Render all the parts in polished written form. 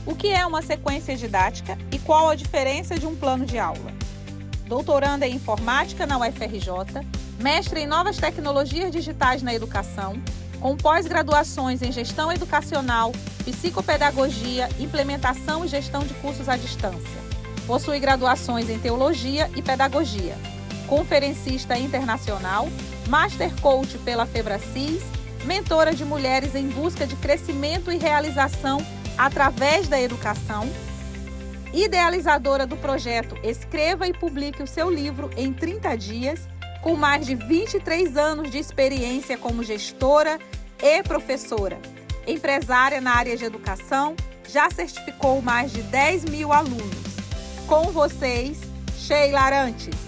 O que é uma sequência didática e qual a diferença de um plano de aula? Doutoranda em Informática na UFRJ, mestre em Novas Tecnologias Digitais na Educação, com pós-graduações em Gestão Educacional, Psicopedagogia, Implementação e Gestão de Cursos à Distância. Possui graduações em Teologia e Pedagogia. Conferencista internacional, Master Coach pela Febracis, mentora de mulheres em busca de crescimento e realização através da educação, idealizadora do projeto Escreva e Publique o seu livro em 30 dias, com mais de 23 anos de experiência como gestora e professora. Empresária na área de educação, já certificou mais de 10 mil alunos. Com vocês, Sheila Arantes.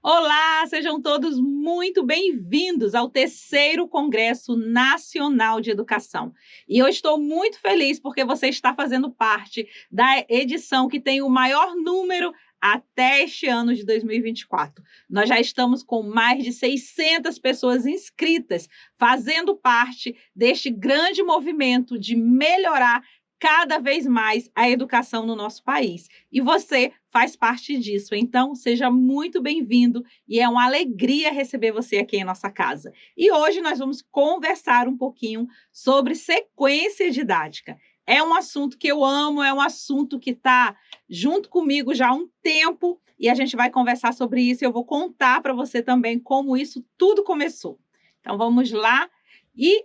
Olá, sejam todos muito bem-vindos ao 3º Congresso Nacional de Educação. E eu estou muito feliz porque você está fazendo parte da edição que tem o maior número até este ano de 2024. Nós já estamos com mais de 600 pessoas inscritas, fazendo parte deste grande movimento de melhorar cada vez mais a educação no nosso país. E você faz parte disso. Então, seja muito bem-vindo e é uma alegria receber você aqui em nossa casa. E hoje nós vamos conversar um pouquinho sobre sequência didática. É um assunto que eu amo, é um assunto que está junto comigo já há um tempo e a gente vai conversar sobre isso. Eu vou contar para você também como isso tudo começou. Então, vamos lá. E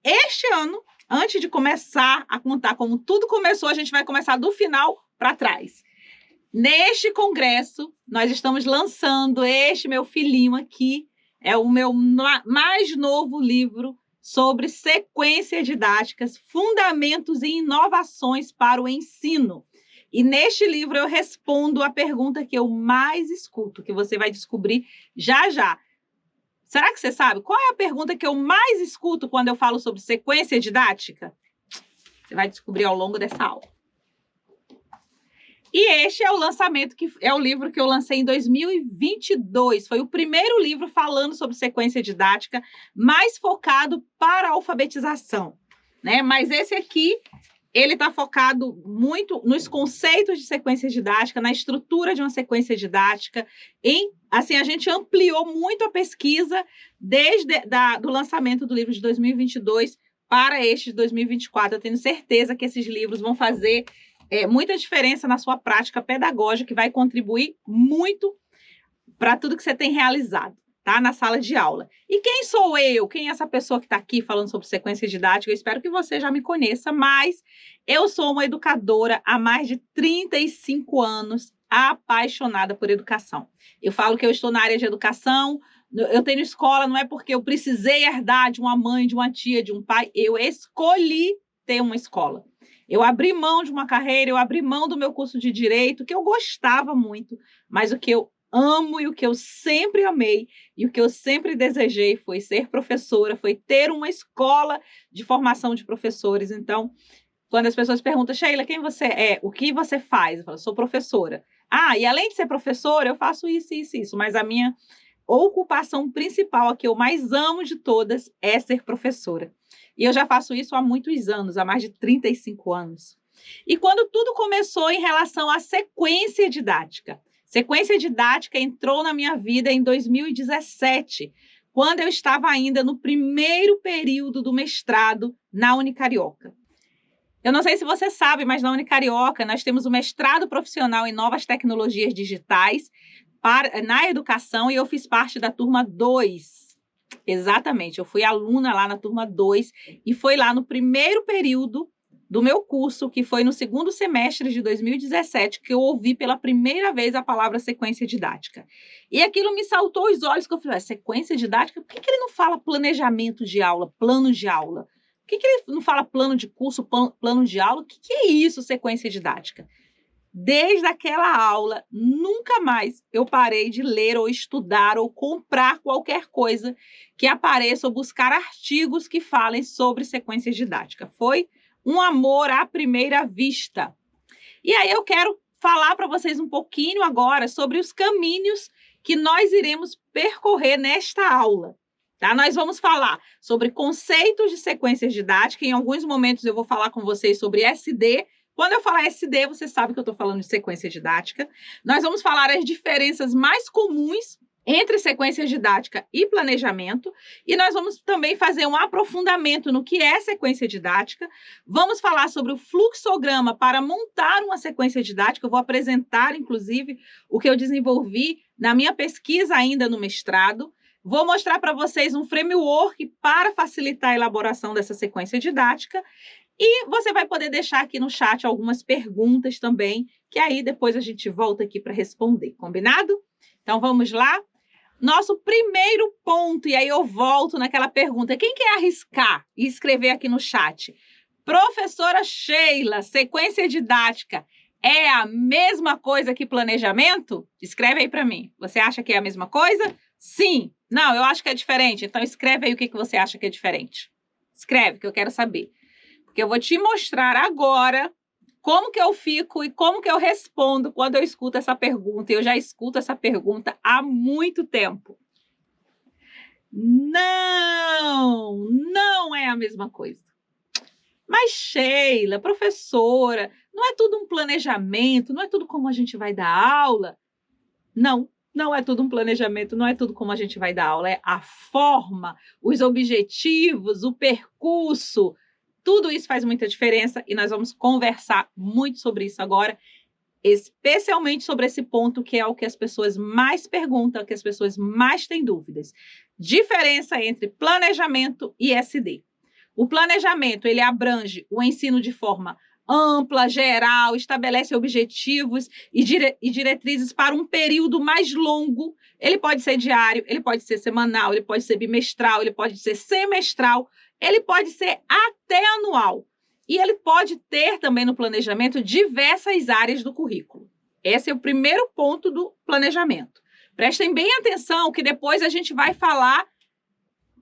este ano, antes de começar a contar como tudo começou, a gente vai começar do final para trás. Neste congresso, nós estamos lançando este meu filhinho aqui, é o meu mais novo livro sobre sequências didáticas, fundamentos e inovações para o ensino. E neste livro eu respondo a pergunta que eu mais escuto, que você vai descobrir já já. Será que você sabe qual é a pergunta que eu mais escuto quando eu falo sobre sequência didática? Você vai descobrir ao longo dessa aula. E este é o lançamento, que é o livro que eu lancei em 2022. Foi o primeiro livro falando sobre sequência didática, mais focado para a alfabetização, né? Mas esse aqui, ele está focado muito nos conceitos de sequência didática, na estrutura de uma sequência didática. Assim, a gente ampliou muito a pesquisa desde do lançamento do livro de 2022 para este de 2024. Eu tenho certeza que esses livros vão fazer muita diferença na sua prática pedagógica, que vai contribuir muito para tudo que você tem realizado, tá? Na sala de aula. E quem sou eu? Quem é essa pessoa que está aqui falando sobre sequência didática? Eu espero que você já me conheça, mas eu sou uma educadora há mais de 35 anos, apaixonada por educação. Eu falo que eu estou na área de educação, eu tenho escola, não é porque eu precisei herdar de uma mãe, de uma tia, de um pai, eu escolhi ter uma escola. Eu abri mão de uma carreira, eu abri mão do meu curso de Direito, que eu gostava muito, mas o que eu amo e o que eu sempre amei e o que eu sempre desejei foi ser professora, foi ter uma escola de formação de professores. Então, quando as pessoas perguntam, Sheila, quem você é? O que você faz? Eu falo, sou professora. Ah, e além de ser professora, eu faço isso, isso, isso. Mas a minha ocupação principal, a que eu mais amo de todas, é ser professora. E eu já faço isso há muitos anos, há mais de 35 anos. E quando tudo começou em relação à sequência didática. Sequência didática entrou na minha vida em 2017, quando eu estava ainda no primeiro período do mestrado na Unicarioca. Eu não sei se você sabe, mas na Unicarioca nós temos o mestrado profissional em Novas Tecnologias Digitais na educação e eu fiz parte da turma 2. Exatamente, eu fui aluna lá na turma 2 e foi lá no primeiro período do meu curso, que foi no segundo semestre de 2017, que eu ouvi pela primeira vez a palavra sequência didática. E aquilo me saltou os olhos, que eu falei, sequência didática? Por que ele não fala planejamento de aula, plano de aula? Por que ele não fala plano de curso, plano de aula? O que é isso, sequência didática? Desde aquela aula, nunca mais eu parei de ler ou estudar ou comprar qualquer coisa que apareça ou buscar artigos que falem sobre sequência didática. Foi um amor à primeira vista. E aí eu quero falar para vocês um pouquinho agora sobre os caminhos que nós iremos percorrer nesta aula. Tá? Nós vamos falar sobre conceitos de sequências didáticas. Em alguns momentos eu vou falar com vocês sobre SD. Quando eu falar SD, você sabe que eu estou falando de sequência didática. Nós vamos falar as diferenças mais comuns entre sequência didática e planejamento, e nós vamos também fazer um aprofundamento no que é sequência didática. Vamos falar sobre o fluxograma para montar uma sequência didática. Eu vou apresentar, inclusive, o que eu desenvolvi na minha pesquisa ainda no mestrado. Vou mostrar para vocês um framework para facilitar a elaboração dessa sequência didática. E você vai poder deixar aqui no chat algumas perguntas também, que aí depois a gente volta aqui para responder, combinado? Então, vamos lá? Nosso primeiro ponto, e aí eu volto naquela pergunta. Quem quer arriscar e escrever aqui no chat? Professora Sheila, sequência didática é a mesma coisa que planejamento? Escreve aí para mim. Você acha que é a mesma coisa? Sim. Não, eu acho que é diferente. Então, escreve aí o que você acha que é diferente. Escreve, que eu quero saber. Porque eu vou te mostrar agora como que eu fico e como que eu respondo quando eu escuto essa pergunta. Eu já escuto essa pergunta há muito tempo. Não é a mesma coisa. Mas, Sheila, professora, não é tudo um planejamento? Não é tudo como a gente vai dar aula? Não é tudo um planejamento, não é tudo como a gente vai dar aula. É a forma, os objetivos, o percurso. Tudo isso faz muita diferença e nós vamos conversar muito sobre isso agora, especialmente sobre esse ponto que é o que as pessoas mais perguntam, que as pessoas mais têm dúvidas. Diferença entre planejamento e SD. O planejamento, ele abrange o ensino de forma ampla, geral, estabelece objetivos e diretrizes para um período mais longo. Ele pode ser diário, ele pode ser semanal, ele pode ser bimestral, ele pode ser semestral, ele pode ser até anual. E ele pode ter também no planejamento diversas áreas do currículo. Esse é o primeiro ponto do planejamento. Prestem bem atenção que depois a gente vai falar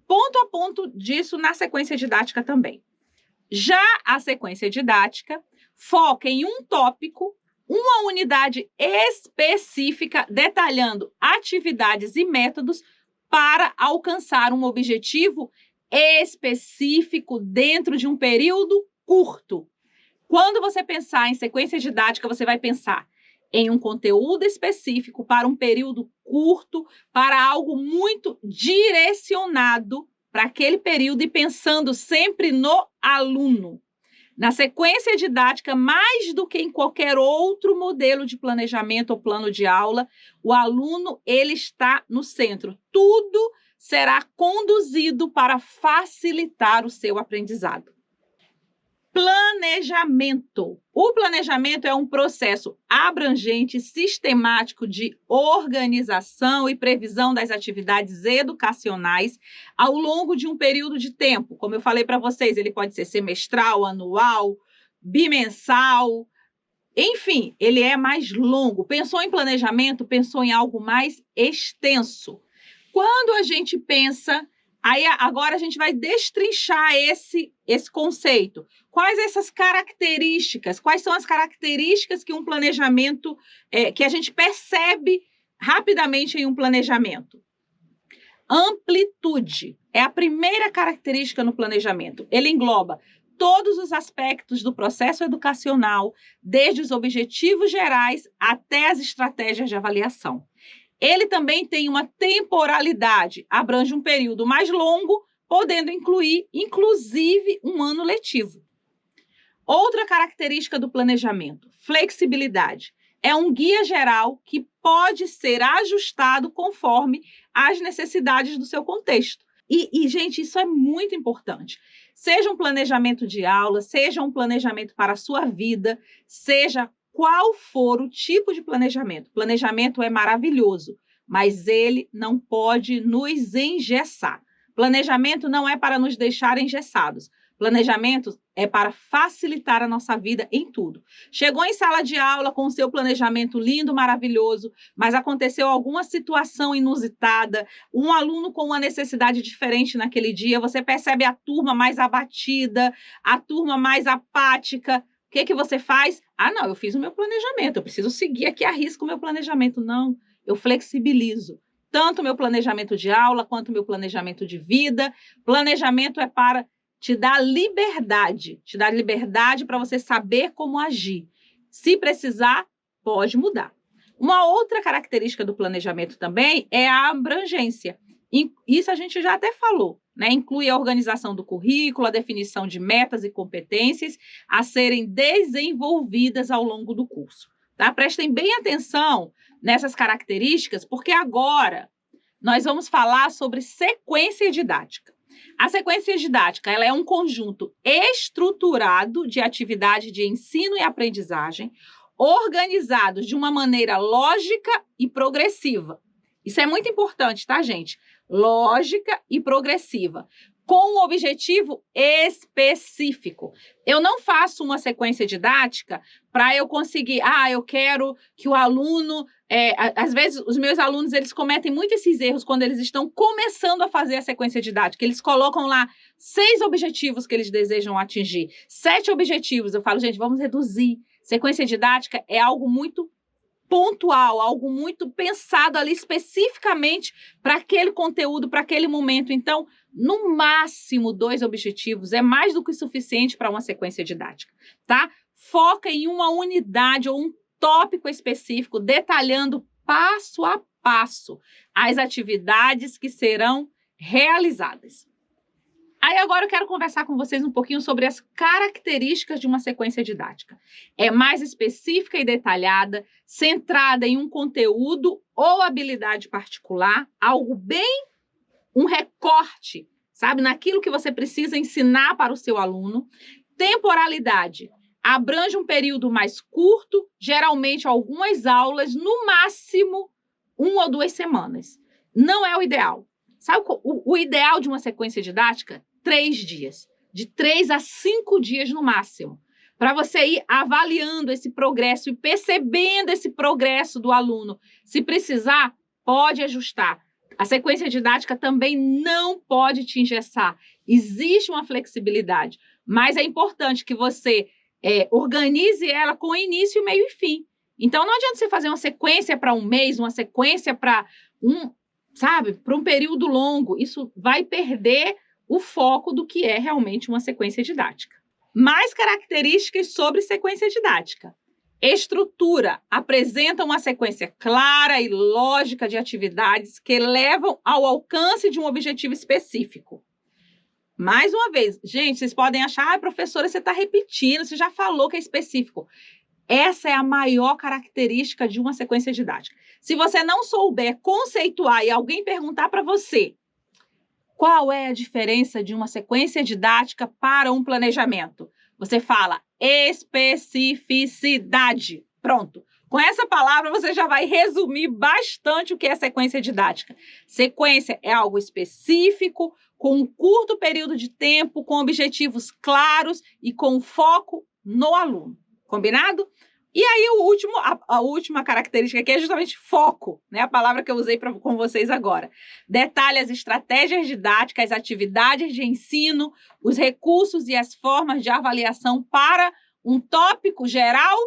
ponto a ponto disso na sequência didática também. Já a sequência didática foca em um tópico, uma unidade específica, detalhando atividades e métodos para alcançar um objetivo específico dentro de um período curto. Quando você pensar em sequência didática, você vai pensar em um conteúdo específico para um período curto, para algo muito direcionado para aquele período e pensando sempre no aluno. Na sequência didática, mais do que em qualquer outro modelo de planejamento ou plano de aula, o aluno ele está no centro. Tudo será conduzido para facilitar o seu aprendizado. Planejamento. O planejamento é um processo abrangente, sistemático de organização e previsão das atividades educacionais ao longo de um período de tempo. Como eu falei para vocês, ele pode ser semestral, anual, bimensal, enfim, ele é mais longo. Pensou em planejamento, pensou em algo mais extenso. Quando a gente pensa, aí agora a gente vai destrinchar esse conceito. Quais essas características? Quais são as características que um planejamento, que a gente percebe rapidamente em um planejamento? Amplitude é a primeira característica no planejamento. Ele engloba todos os aspectos do processo educacional, desde os objetivos gerais até as estratégias de avaliação. Ele também tem uma temporalidade, abrange um período mais longo, podendo incluir, inclusive, um ano letivo. Outra característica do planejamento, flexibilidade. É um guia geral que pode ser ajustado conforme as necessidades do seu contexto. Gente, isso é muito importante. Seja um planejamento de aula, seja um planejamento para a sua vida, seja qual for o tipo de planejamento. Planejamento é maravilhoso, mas ele não pode nos engessar. Planejamento não é para nos deixar engessados. Planejamento é para facilitar a nossa vida em tudo. Chegou em sala de aula com o seu planejamento lindo, maravilhoso, mas aconteceu alguma situação inusitada, um aluno com uma necessidade diferente naquele dia, você percebe a turma mais abatida, a turma mais apática. O que você faz? Não, eu fiz o meu planejamento, eu preciso seguir aqui a risco o meu planejamento. Não, eu flexibilizo tanto o meu planejamento de aula quanto o meu planejamento de vida. Planejamento é para te dar liberdade para você saber como agir. Se precisar, pode mudar. Uma outra característica do planejamento também é a abrangência. Isso a gente já até falou, né? Inclui a organização do currículo, a definição de metas e competências a serem desenvolvidas ao longo do curso. Tá? Prestem bem atenção nessas características, porque agora nós vamos falar sobre sequência didática. A sequência didática ela é um conjunto estruturado de atividade de ensino e aprendizagem, organizados de uma maneira lógica e progressiva. Isso é muito importante, tá, gente? Lógica e progressiva, com um objetivo específico. Eu não faço uma sequência didática para eu conseguir, eu quero que o aluno... às vezes, os meus alunos, eles cometem muito esses erros quando eles estão começando a fazer a sequência didática. Eles colocam lá 6 objetivos que eles desejam atingir, 7 objetivos. Eu falo, gente, vamos reduzir. Sequência didática é algo muito pontual, algo muito pensado ali especificamente para aquele conteúdo, para aquele momento. Então, no máximo 2 objetivos é mais do que suficiente para uma sequência didática, tá? Foca em uma unidade ou um tópico específico, detalhando passo a passo as atividades que serão realizadas. Aí agora eu quero conversar com vocês um pouquinho sobre as características de uma sequência didática. É mais específica e detalhada, centrada em um conteúdo ou habilidade particular, algo bem, um recorte, sabe, naquilo que você precisa ensinar para o seu aluno. Temporalidade. Abrange um período mais curto, geralmente algumas aulas, no máximo 1 ou 2 semanas. Não é o ideal. Sabe o ideal de uma sequência didática? 3 dias. De 3 a 5 dias no máximo. Para você ir avaliando esse progresso e percebendo esse progresso do aluno. Se precisar, pode ajustar. A sequência didática também não pode te engessar. Existe uma flexibilidade, mas é importante que você organize ela com início, meio e fim. Então, não adianta você fazer uma sequência para um mês, uma sequência para para um período longo. Isso vai perder o foco do que é realmente uma sequência didática. Mais características sobre sequência didática. Estrutura. Apresenta uma sequência clara e lógica de atividades que levam ao alcance de um objetivo específico. Mais uma vez, gente, vocês podem achar, professora, você está repetindo, você já falou que é específico. Essa é a maior característica de uma sequência didática. Se você não souber conceituar e alguém perguntar para você qual é a diferença de uma sequência didática para um planejamento, você fala especificidade. Pronto. Com essa palavra, você já vai resumir bastante o que é sequência didática. Sequência é algo específico, com um curto período de tempo, com objetivos claros e com foco no aluno. Combinado? E aí, a última característica aqui é justamente foco, né? A palavra que eu usei com vocês agora. Detalhe as estratégias didáticas, as atividades de ensino, os recursos e as formas de avaliação para um tópico geral?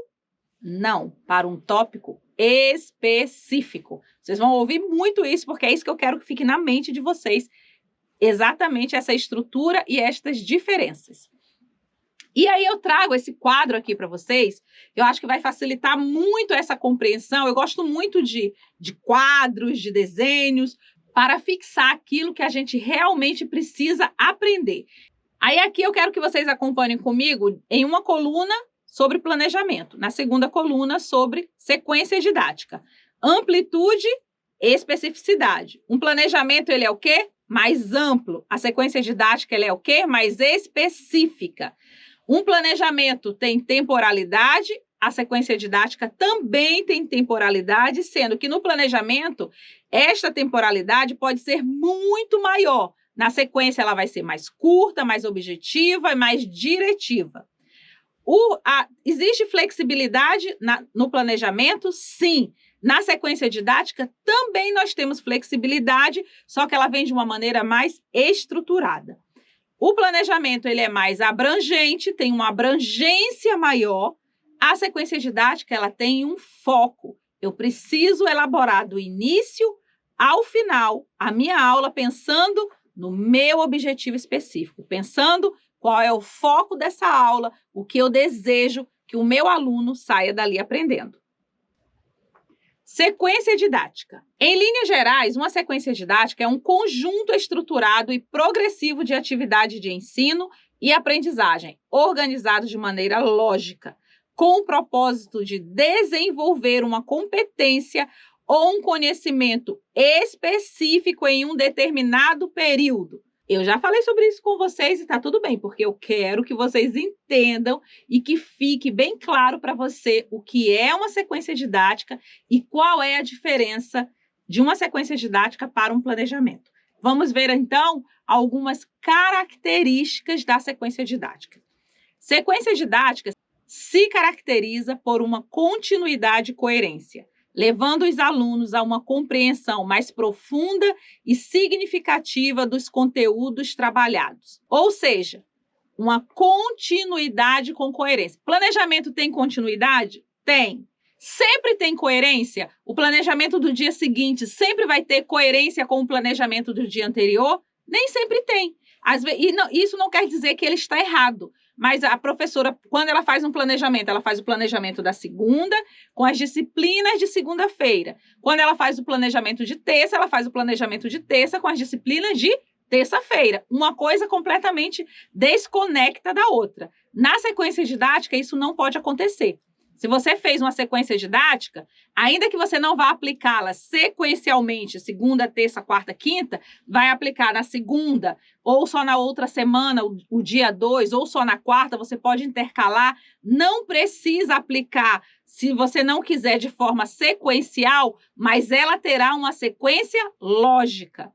Não, para um tópico específico. Vocês vão ouvir muito isso, porque é isso que eu quero que fique na mente de vocês. Exatamente essa estrutura e estas diferenças. E aí eu trago esse quadro aqui para vocês, eu acho que vai facilitar muito essa compreensão. Eu gosto muito de quadros, de desenhos, para fixar aquilo que a gente realmente precisa aprender. Aí aqui eu quero que vocês acompanhem comigo em uma coluna sobre planejamento, na segunda coluna sobre sequência didática. Amplitude e especificidade. Um planejamento, ele é o quê? Mais amplo. A sequência didática, ele é o quê? Mais específica. Um planejamento tem temporalidade, a sequência didática também tem temporalidade, sendo que no planejamento, esta temporalidade pode ser muito maior. Na sequência, ela vai ser mais curta, mais objetiva e mais diretiva. Existe flexibilidade no planejamento? Sim. Na sequência didática, também nós temos flexibilidade, só que ela vem de uma maneira mais estruturada. O planejamento ele é mais abrangente, tem uma abrangência maior. A sequência didática ela tem um foco. Eu preciso elaborar do início ao final a minha aula pensando no meu objetivo específico, pensando qual é o foco dessa aula, o que eu desejo que o meu aluno saia dali aprendendo. Sequência didática. Em linhas gerais, uma sequência didática é um conjunto estruturado e progressivo de atividades de ensino e aprendizagem, organizados de maneira lógica, com o propósito de desenvolver uma competência ou um conhecimento específico em um determinado período. Eu já falei sobre isso com vocês e está tudo bem, porque eu quero que vocês entendam e que fique bem claro para você o que é uma sequência didática e qual é a diferença de uma sequência didática para um planejamento. Vamos ver, então, algumas características da sequência didática. Sequência didática se caracteriza por uma continuidade e coerência, levando os alunos a uma compreensão mais profunda e significativa dos conteúdos trabalhados. Ou seja, uma continuidade com coerência. Planejamento tem continuidade? Tem. Sempre tem coerência? O planejamento do dia seguinte sempre vai ter coerência com o planejamento do dia anterior? Nem sempre tem. Isso não quer dizer que ele está errado. Mas a professora, quando ela faz um planejamento, ela faz o planejamento da segunda com as disciplinas de segunda-feira. Quando ela faz o planejamento de terça, ela faz o planejamento de terça com as disciplinas de terça-feira. Uma coisa completamente desconecta da outra. Na sequência didática, isso não pode acontecer. Se você fez uma sequência didática, ainda que você não vá aplicá-la sequencialmente, segunda, terça, quarta, quinta, vai aplicar na segunda, ou só na outra semana, o dia 2, ou só na quarta, você pode intercalar. Não precisa aplicar, se você não quiser, de forma sequencial, mas ela terá uma sequência lógica.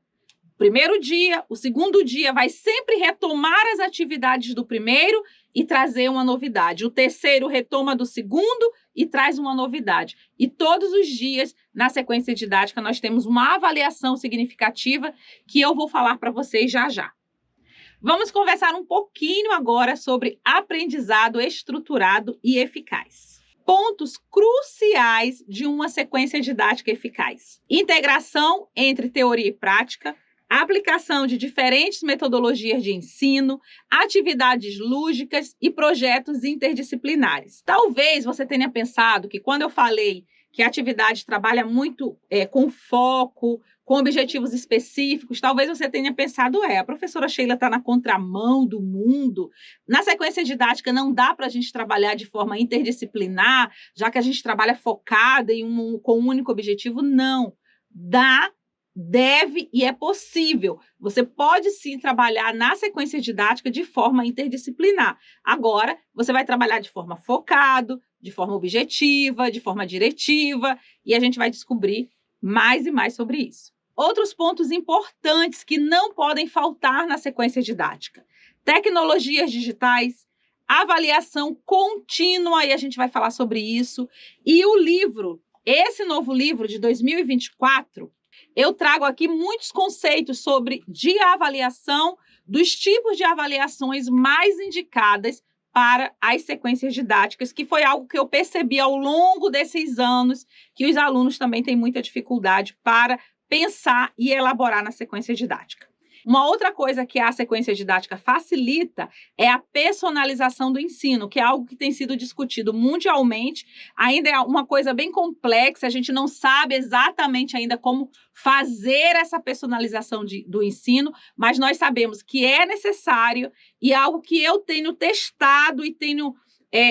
Primeiro dia, o segundo dia vai sempre retomar as atividades do primeiro e trazer uma novidade. O terceiro retoma do segundo e traz uma novidade. E todos os dias, na sequência didática, nós temos uma avaliação significativa que eu vou falar para vocês já já. Vamos conversar um pouquinho agora sobre aprendizado estruturado e eficaz. Pontos cruciais de uma sequência didática eficaz: integração entre teoria e prática, a aplicação de diferentes metodologias de ensino, atividades lúdicas e projetos interdisciplinares. Talvez você tenha pensado que quando eu falei que a atividade trabalha muito com foco, com objetivos específicos, talvez você tenha pensado, a professora Sheila está na contramão do mundo. Na sequência didática não dá para a gente trabalhar de forma interdisciplinar, já que a gente trabalha focada com um único objetivo. Não, dá, deve e é possível. Você pode sim trabalhar na sequência didática de forma interdisciplinar. Agora, você vai trabalhar de forma focada, de forma objetiva, de forma diretiva, e a gente vai descobrir mais e mais sobre isso. Outros pontos importantes que não podem faltar na sequência didática: tecnologias digitais, avaliação contínua, e a gente vai falar sobre isso, e o livro, esse novo livro de 2024, eu trago aqui muitos conceitos sobre avaliação, dos tipos de avaliações mais indicadas para as sequências didáticas, que foi algo que eu percebi ao longo desses anos, que os alunos também têm muita dificuldade para pensar e elaborar na sequência didática. Uma outra coisa que a sequência didática facilita é a personalização do ensino, que é algo que tem sido discutido mundialmente. Ainda é uma coisa bem complexa, a gente não sabe exatamente ainda como fazer essa personalização do ensino, mas nós sabemos que é necessário e algo que eu tenho testado e tenho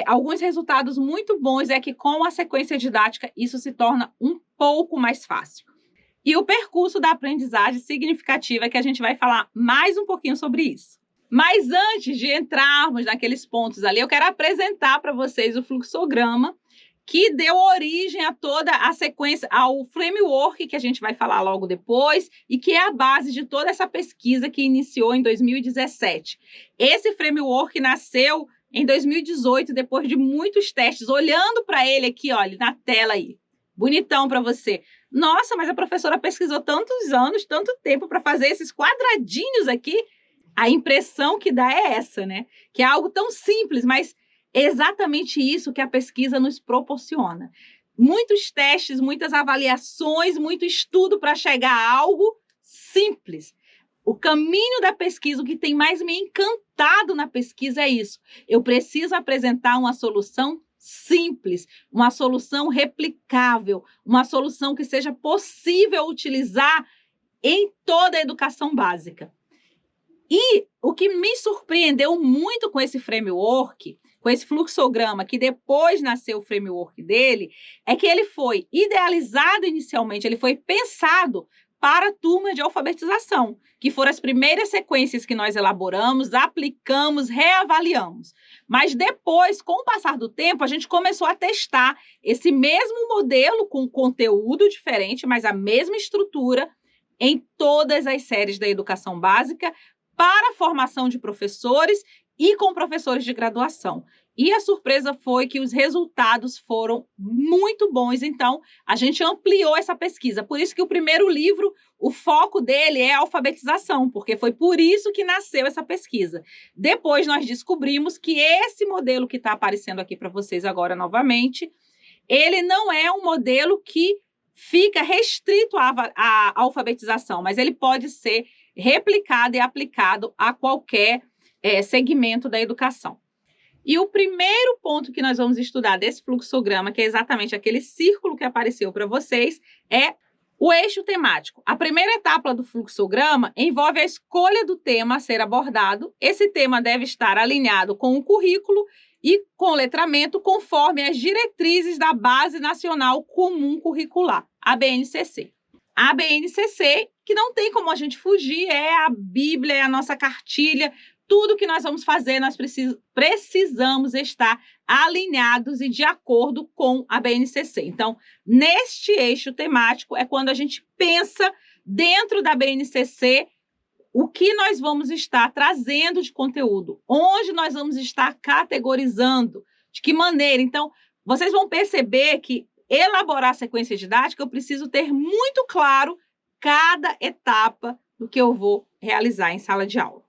alguns resultados muito bons é que com a sequência didática isso se torna um pouco mais fácil. E o percurso da aprendizagem significativa é que a gente vai falar mais um pouquinho sobre isso. Mas antes de entrarmos naqueles pontos ali, eu quero apresentar para vocês o fluxograma que deu origem a toda a sequência, ao framework que a gente vai falar logo depois e que é a base de toda essa pesquisa que iniciou em 2017. Esse framework nasceu em 2018, depois de muitos testes. Olhando para ele aqui, olha, na tela aí, bonitão para você. Nossa, mas a professora pesquisou tantos anos, tanto tempo para fazer esses quadradinhos aqui. A impressão que dá é essa, né? Que é algo tão simples, mas é exatamente isso que a pesquisa nos proporciona. muitos testes, muitas avaliações, muito estudo para chegar a algo simples. O caminho da pesquisa, o que tem mais me encantado na pesquisa é isso. Eu preciso apresentar uma solução simples, uma solução replicável, uma solução que seja possível utilizar em toda a educação básica. E o que me surpreendeu muito com esse framework, com esse fluxograma, que depois nasceu o framework dele, é que ele foi idealizado inicialmente, ele foi pensado para a turma de alfabetização, que foram as primeiras sequências que nós elaboramos, aplicamos, reavaliamos. Mas depois, com o passar do tempo, a gente começou a testar esse mesmo modelo com conteúdo diferente, mas a mesma estrutura em todas as séries da educação básica para a formação de professores e com professores de graduação. E a surpresa foi que os resultados foram muito bons, então a gente ampliou essa pesquisa. Por isso que o primeiro livro, o foco dele é a alfabetização, porque foi por isso que nasceu essa pesquisa. Depois nós descobrimos que esse modelo que está aparecendo aqui para vocês agora novamente, ele não é um modelo que fica restrito à alfabetização, mas ele pode ser replicado e aplicado a qualquer segmento da educação. E o primeiro ponto que nós vamos estudar desse fluxograma, que é exatamente aquele círculo que apareceu para vocês, é o eixo temático. A primeira etapa do fluxograma envolve a escolha do tema a ser abordado. Esse tema deve estar alinhado com o currículo e com o letramento, conforme as diretrizes da Base Nacional Comum Curricular, a BNCC. A BNCC, que não tem como a gente fugir, é a Bíblia, é a nossa cartilha. Tudo que nós vamos fazer, nós precisamos estar alinhados e de acordo com a BNCC. Então, neste eixo temático é quando a gente pensa dentro da BNCC o que nós vamos estar trazendo de conteúdo, onde nós vamos estar categorizando, de que maneira. Então, vocês vão perceber que elaborar a sequência didática, eu preciso ter muito claro cada etapa do que eu vou realizar em sala de aula.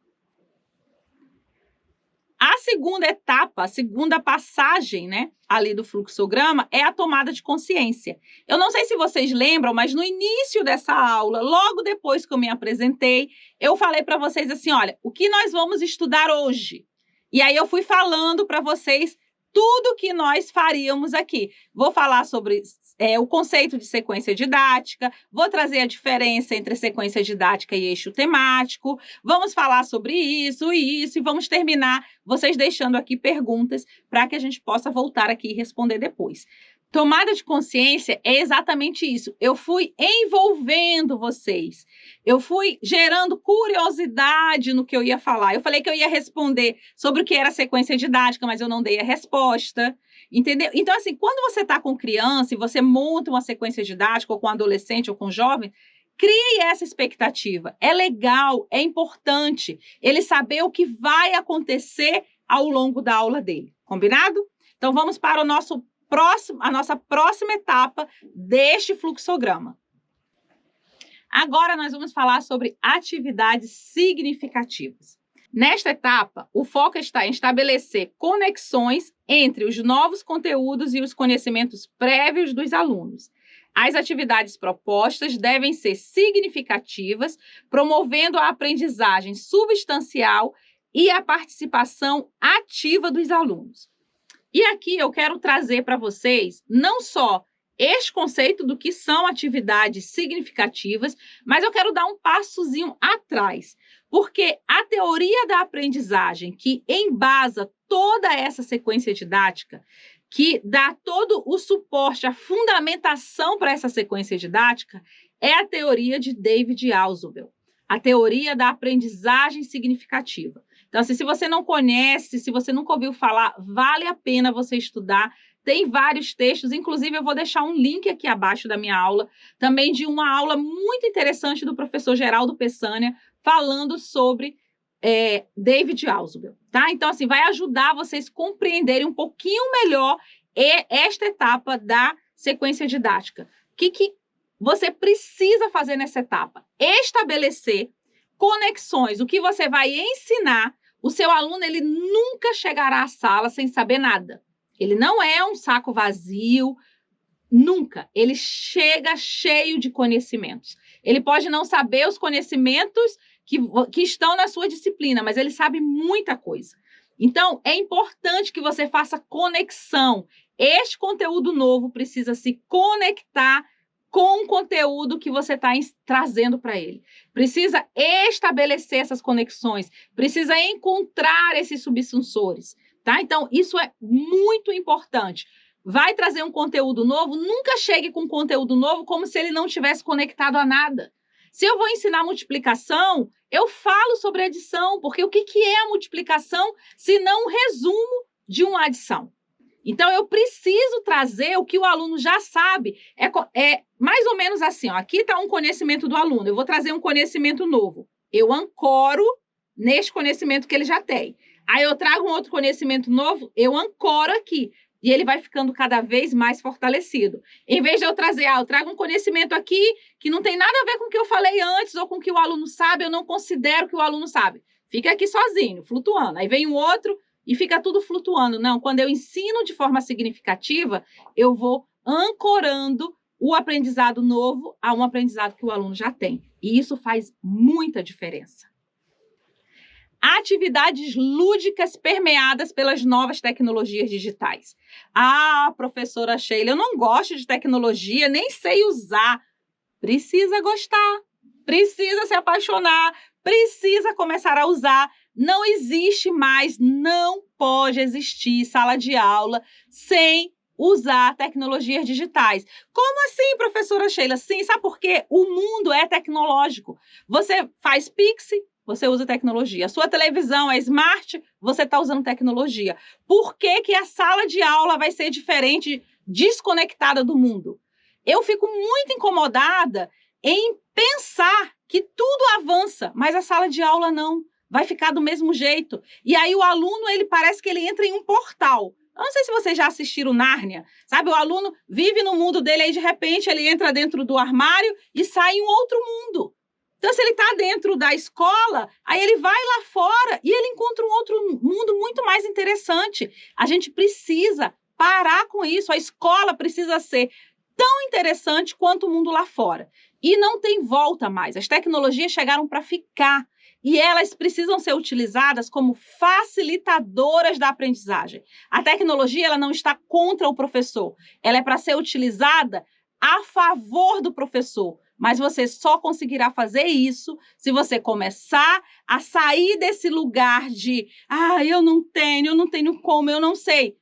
A segunda etapa, a segunda passagem, né, ali do fluxograma é a tomada de consciência. Eu não sei se vocês lembram, mas no início dessa aula, logo depois que eu me apresentei, eu falei para vocês assim, olha, o que nós vamos estudar hoje? E aí eu fui falando para vocês tudo que nós faríamos aqui. Vou falar sobre o conceito de sequência didática, vou trazer a diferença entre sequência didática e eixo temático, vamos falar sobre isso e isso, e vamos terminar vocês deixando aqui perguntas para que a gente possa voltar aqui e responder depois. Tomada de consciência é exatamente isso. Eu fui envolvendo vocês. Eu fui gerando curiosidade no que eu ia falar. Eu falei que eu ia responder sobre o que era sequência didática, mas eu não dei a resposta. Entendeu? Então, assim, quando você está com criança e você monta uma sequência didática, ou com adolescente, ou com jovem, crie essa expectativa. É legal, é importante ele saber o que vai acontecer ao longo da aula dele. Combinado? Então, vamos para a nossa próxima etapa deste fluxograma. Agora, nós vamos falar sobre atividades significativas. Nesta etapa, o foco está em estabelecer conexões entre os novos conteúdos e os conhecimentos prévios dos alunos. As atividades propostas devem ser significativas, promovendo a aprendizagem substancial e a participação ativa dos alunos. E aqui eu quero trazer para vocês não só este conceito do que são atividades significativas, mas eu quero dar um passozinho atrás, porque a teoria da aprendizagem que embasa toda essa sequência didática, que dá todo o suporte, a fundamentação para essa sequência didática, é a teoria de David Ausubel, a teoria da aprendizagem significativa. Então, assim, se você não conhece, se você nunca ouviu falar, vale a pena você estudar. Tem vários textos, inclusive eu vou deixar um link aqui abaixo da minha aula, também de uma aula muito interessante do professor Geraldo Peçanha, falando sobre David Ausubel, tá? Então, assim, vai ajudar vocês a compreenderem um pouquinho melhor esta etapa da sequência didática. O que você precisa fazer nessa etapa? Estabelecer conexões, o que você vai ensinar. O seu aluno, ele nunca chegará à sala sem saber nada. Ele não é um saco vazio. Nunca. Ele chega cheio de conhecimentos. Ele pode não saber os conhecimentos que estão na sua disciplina, mas ele sabe muita coisa. Então, é importante que você faça conexão. Este conteúdo novo precisa se conectar com o conteúdo que você está trazendo para ele. Precisa estabelecer essas conexões, precisa encontrar esses subsunsores, tá? Então, isso é muito importante. Vai trazer um conteúdo novo, nunca chegue com conteúdo novo como se ele não tivesse conectado a nada. Se eu vou ensinar multiplicação, eu falo sobre adição, porque o que é a multiplicação se não um resumo de uma adição? Então, eu preciso trazer o que o aluno já sabe. É mais ou menos assim, ó, aqui está um conhecimento do aluno, eu vou trazer um conhecimento novo. Eu ancoro neste conhecimento que ele já tem. Aí eu trago um outro conhecimento novo, eu ancoro aqui. E ele vai ficando cada vez mais fortalecido. Em vez de eu trazer, eu trago um conhecimento aqui que não tem nada a ver com o que eu falei antes ou com o que o aluno sabe, eu não considero que o aluno sabe. Fica aqui sozinho, flutuando. Aí vem um outro e fica tudo flutuando. Não, quando eu ensino de forma significativa, eu vou ancorando o aprendizado novo a um aprendizado que o aluno já tem. E isso faz muita diferença. Atividades lúdicas permeadas pelas novas tecnologias digitais. Ah, professora Sheila, eu não gosto de tecnologia, nem sei usar. Precisa gostar, precisa se apaixonar, precisa começar a usar. Não existe mais, não pode existir sala de aula sem usar tecnologias digitais. Como assim, professora Sheila? Sim, sabe por quê? O mundo é tecnológico. Você faz Pix, você usa tecnologia. A sua televisão é smart, você está usando tecnologia. Por que a sala de aula vai ser diferente, desconectada do mundo? Eu fico muito incomodada em pensar que tudo avança, mas a sala de aula não. Vai ficar do mesmo jeito. E aí o aluno, ele parece que ele entra em um portal. Eu não sei se vocês já assistiram Nárnia, sabe? O aluno vive no mundo dele, aí de repente ele entra dentro do armário e sai em um outro mundo. Então, se ele está dentro da escola, aí ele vai lá fora e ele encontra um outro mundo muito mais interessante. A gente precisa parar com isso. A escola precisa ser tão interessante quanto o mundo lá fora. E não tem volta mais. As tecnologias chegaram para ficar. E elas precisam ser utilizadas como facilitadoras da aprendizagem. A tecnologia, ela não está contra o professor. Ela é para ser utilizada a favor do professor. Mas você só conseguirá fazer isso se você começar a sair desse lugar de eu não tenho como, eu não sei.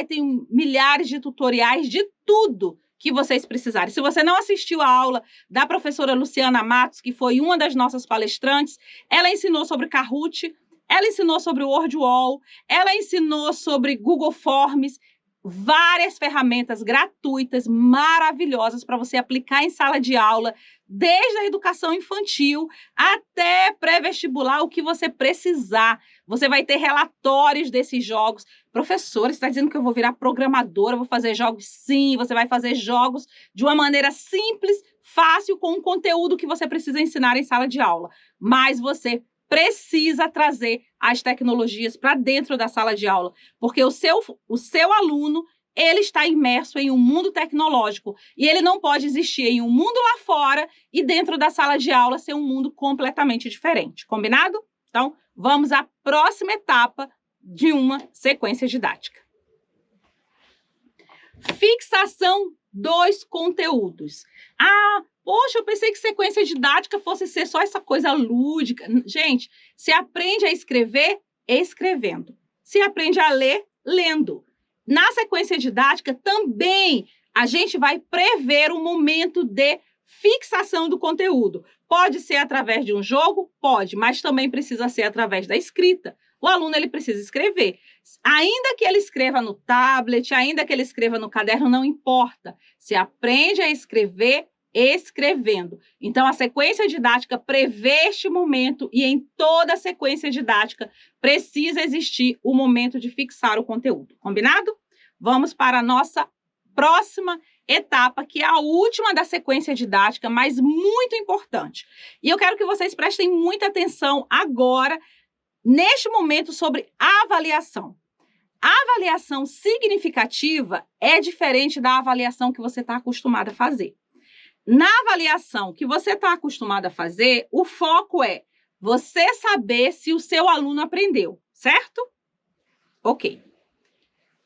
Tem milhares de tutoriais de tudo que vocês precisarem. Se você não assistiu a aula da professora Luciana Matos, que foi uma das nossas palestrantes, ela ensinou sobre Kahoot, ela ensinou sobre o WordWall, ela ensinou sobre Google Forms, várias ferramentas gratuitas, maravilhosas para você aplicar em sala de aula, desde a educação infantil até pré-vestibular, o que você precisar. Você vai ter relatórios desses jogos. Professor, você está dizendo que eu vou virar programadora, vou fazer jogos? Sim, você vai fazer jogos de uma maneira simples, fácil, com o conteúdo que você precisa ensinar em sala de aula. Mas você precisa trazer as tecnologias para dentro da sala de aula, porque o seu aluno, ele está imerso em um mundo tecnológico e ele não pode existir em um mundo lá fora e dentro da sala de aula ser um mundo completamente diferente. Combinado? Então, vamos à próxima etapa de uma sequência didática. Fixação dos conteúdos. Poxa, eu pensei que sequência didática fosse ser só essa coisa lúdica. Gente, se aprende a escrever, escrevendo. Se aprende a ler, lendo. Na sequência didática, também a gente vai prever o momento de fixação do conteúdo. Pode ser através de um jogo? Pode, mas também precisa ser através da escrita. O aluno, ele precisa escrever. Ainda que ele escreva no tablet, ainda que ele escreva no caderno, não importa. Se aprende a escrever escrevendo. Então, a sequência didática prevê este momento e em toda a sequência didática precisa existir o momento de fixar o conteúdo. Combinado? Vamos para a nossa próxima etapa, que é a última da sequência didática, mas muito importante. E eu quero que vocês prestem muita atenção agora, neste momento, sobre avaliação. A avaliação significativa é diferente da avaliação que você está acostumado a fazer. Na avaliação que você está acostumado a fazer, o foco é você saber se o seu aluno aprendeu, certo? Ok.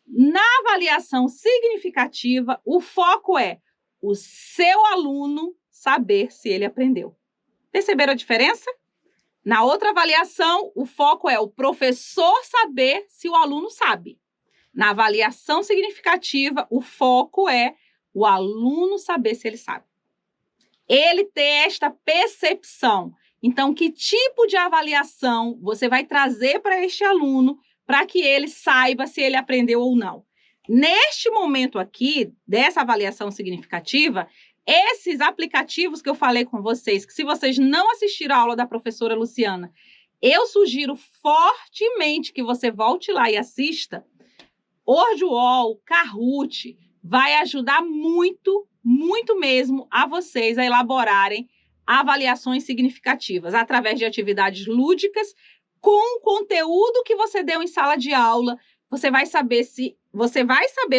Na avaliação significativa, o foco é o seu aluno saber se ele aprendeu. Perceberam a diferença? Na outra avaliação, o foco é o professor saber se o aluno sabe. Na avaliação significativa, o foco é o aluno saber se ele sabe. Ele ter esta percepção. Então, que tipo de avaliação você vai trazer para este aluno para que ele saiba se ele aprendeu ou não? Neste momento aqui, dessa avaliação significativa, esses aplicativos que eu falei com vocês, que se vocês não assistiram a aula da professora Luciana, eu sugiro fortemente que você volte lá e assista. Wordwall, Kahoot, vai ajudar muito, muito mesmo a vocês a elaborarem avaliações significativas através de atividades lúdicas com o conteúdo que você deu em sala de aula. Você vai saber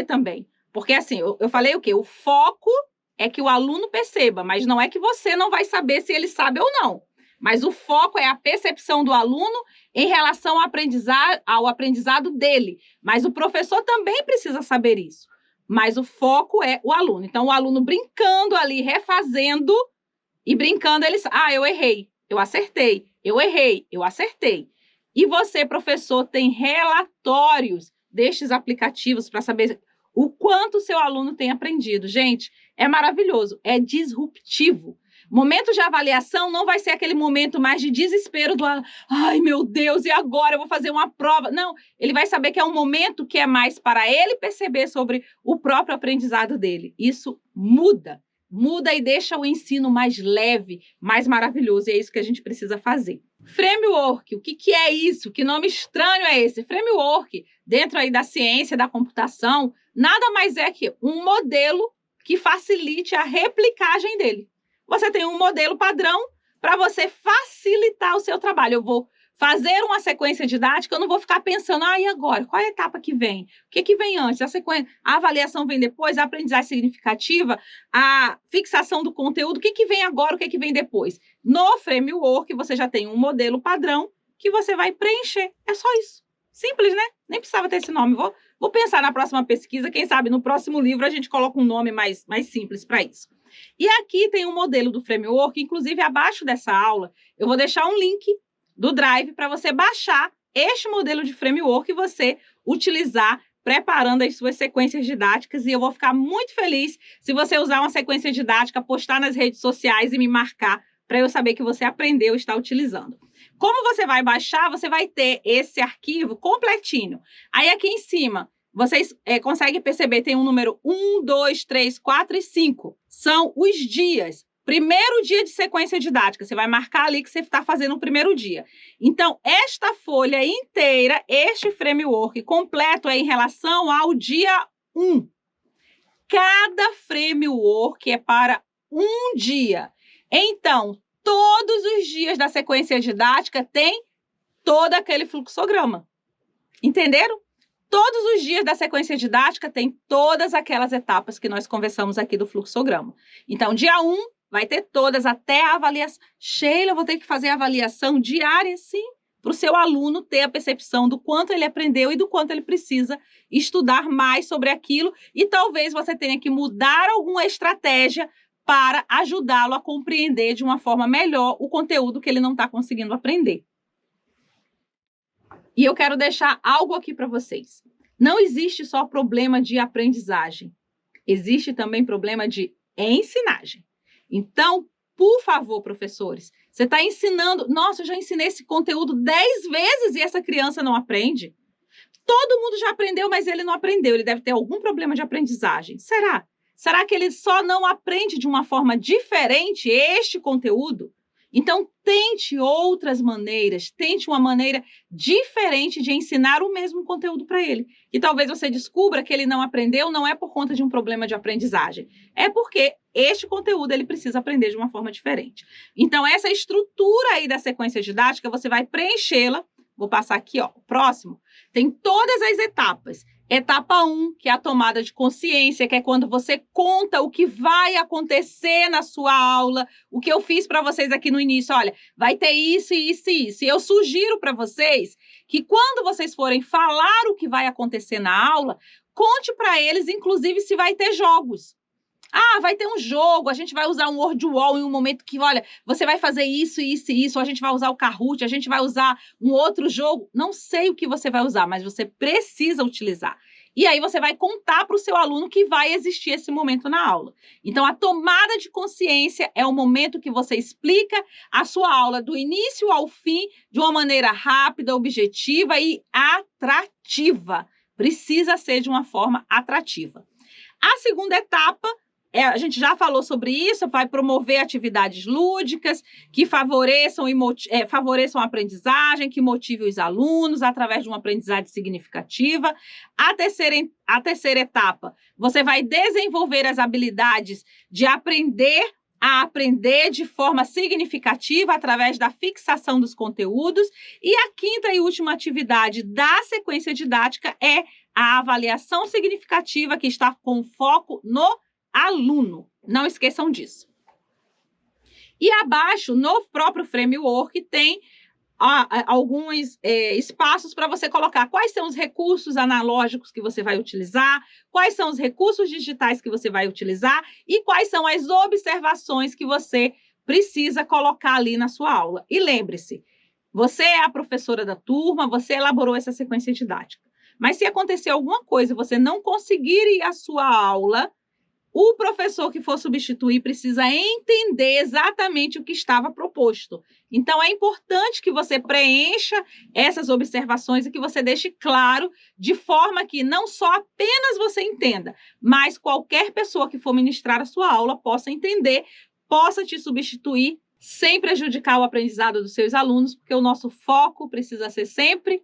também, porque assim, eu falei o quê? O foco é que o aluno perceba, mas não é que você não vai saber se ele sabe ou não. Mas o foco é a percepção do aluno em relação ao aprendizado dele. Mas o professor também precisa saber isso. Mas o foco é o aluno. Então, o aluno brincando ali, refazendo, e brincando, ele... eu errei, eu acertei, eu errei, eu acertei. E você, professor, tem relatórios destes aplicativos para saber o quanto o seu aluno tem aprendido. Gente, é maravilhoso, é disruptivo. Momento de avaliação não vai ser aquele momento mais de desespero do aluno. Ai, meu Deus, e agora eu vou fazer uma prova? Não, ele vai saber que é um momento que é mais para ele perceber sobre o próprio aprendizado dele. Isso muda e deixa o ensino mais leve, mais maravilhoso, e é isso que a gente precisa fazer. Framework, o que é isso? Que nome estranho é esse? Framework, dentro aí da ciência, da computação, nada mais é que um modelo que facilite a replicagem dele. Você tem um modelo padrão para você facilitar o seu trabalho. Eu vou fazer uma sequência didática, eu não vou ficar pensando, e agora? Qual é a etapa que vem? O que vem antes? A avaliação vem depois, a aprendizagem significativa, a fixação do conteúdo, o que vem agora, o que vem depois? No framework, você já tem um modelo padrão que você vai preencher. É só isso. Simples, né? Nem precisava ter esse nome. Vou pensar na próxima pesquisa, quem sabe no próximo livro a gente coloca um nome mais simples para isso. E aqui tem um modelo do framework, inclusive abaixo dessa aula, eu vou deixar um link do Drive para você baixar este modelo de framework e você utilizar preparando as suas sequências didáticas. E eu vou ficar muito feliz se você usar uma sequência didática, postar nas redes sociais e me marcar para eu saber que você aprendeu e está utilizando. Como você vai baixar, você vai ter esse arquivo completinho. Aí aqui em cima, vocês conseguem perceber, tem um número 1, 2, 3, 4 e 5. São os dias. Primeiro dia de sequência didática, você vai marcar ali que você está fazendo o primeiro dia. Então, esta folha inteira, este framework completo é em relação ao dia 1. Cada framework é para um dia. Então, todos os dias da sequência didática tem todo aquele fluxograma. Entenderam? Todos os dias da sequência didática tem todas aquelas etapas que nós conversamos aqui do fluxograma. Então, dia 1, vai ter todas até a avaliação. Sheila, eu vou ter que fazer a avaliação diária, sim, para o seu aluno ter a percepção do quanto ele aprendeu e do quanto ele precisa estudar mais sobre aquilo. E talvez você tenha que mudar alguma estratégia para ajudá-lo a compreender de uma forma melhor o conteúdo que ele não está conseguindo aprender. E eu quero deixar algo aqui para vocês. Não existe só problema de aprendizagem. Existe também problema de ensinagem. Então, por favor, professores, você está ensinando... Nossa, eu já ensinei esse conteúdo 10 vezes e essa criança não aprende. Todo mundo já aprendeu, mas ele não aprendeu. Ele deve ter algum problema de aprendizagem. Será? Será que ele só não aprende de uma forma diferente este conteúdo? Então, tente outras maneiras, tente uma maneira diferente de ensinar o mesmo conteúdo para ele. E talvez você descubra que ele não aprendeu, não é por conta de um problema de aprendizagem, é porque este conteúdo ele precisa aprender de uma forma diferente. Então, essa estrutura aí da sequência didática, você vai preenchê-la. Vou passar aqui, ó. O próximo tem todas as etapas. Etapa 1, que é a tomada de consciência, que é quando você conta o que vai acontecer na sua aula. O que eu fiz para vocês aqui no início, olha, vai ter isso, isso e isso. E eu sugiro para vocês que quando vocês forem falar o que vai acontecer na aula, conte para eles, inclusive, se vai ter jogos. Ah, vai ter um jogo, a gente vai usar um word wall em um momento que, olha, você vai fazer isso, isso e isso, ou a gente vai usar o Kahoot, a gente vai usar um outro jogo. Não sei o que você vai usar, mas você precisa utilizar. E aí você vai contar para o seu aluno que vai existir esse momento na aula. Então, a tomada de consciência é o momento que você explica a sua aula do início ao fim de uma maneira rápida, objetiva e atrativa. Precisa ser de uma forma atrativa. A segunda etapa, a gente já falou sobre isso, vai promover atividades lúdicas que favoreçam a aprendizagem, que motivem os alunos através de uma aprendizagem significativa. A terceira etapa, você vai desenvolver as habilidades de aprender a aprender de forma significativa através da fixação dos conteúdos. E a quinta e última atividade da sequência didática é a avaliação significativa, que está com foco no aluno. Não esqueçam disso. E abaixo, no próprio framework, tem alguns espaços para você colocar quais são os recursos analógicos que você vai utilizar, quais são os recursos digitais que você vai utilizar e quais são as observações que você precisa colocar ali na sua aula. E lembre-se, você é a professora da turma, você elaborou essa sequência didática. Mas se acontecer alguma coisa e você não conseguir ir à sua aula, o professor que for substituir precisa entender exatamente o que estava proposto. Então, é importante que você preencha essas observações e que você deixe claro, de forma que não só apenas você entenda, mas qualquer pessoa que for ministrar a sua aula possa entender, possa te substituir, sem prejudicar o aprendizado dos seus alunos, porque o nosso foco precisa ser sempre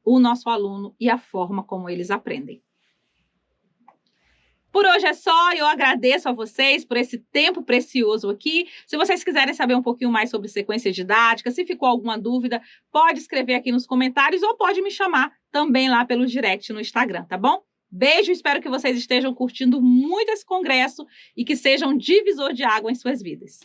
o nosso aluno e a forma como eles aprendem. Por hoje é só, eu agradeço a vocês por esse tempo precioso aqui. Se vocês quiserem saber um pouquinho mais sobre sequência didática, se ficou alguma dúvida, pode escrever aqui nos comentários ou pode me chamar também lá pelo direct no Instagram, tá bom? Beijo, espero que vocês estejam curtindo muito esse congresso e que seja um divisor de água em suas vidas.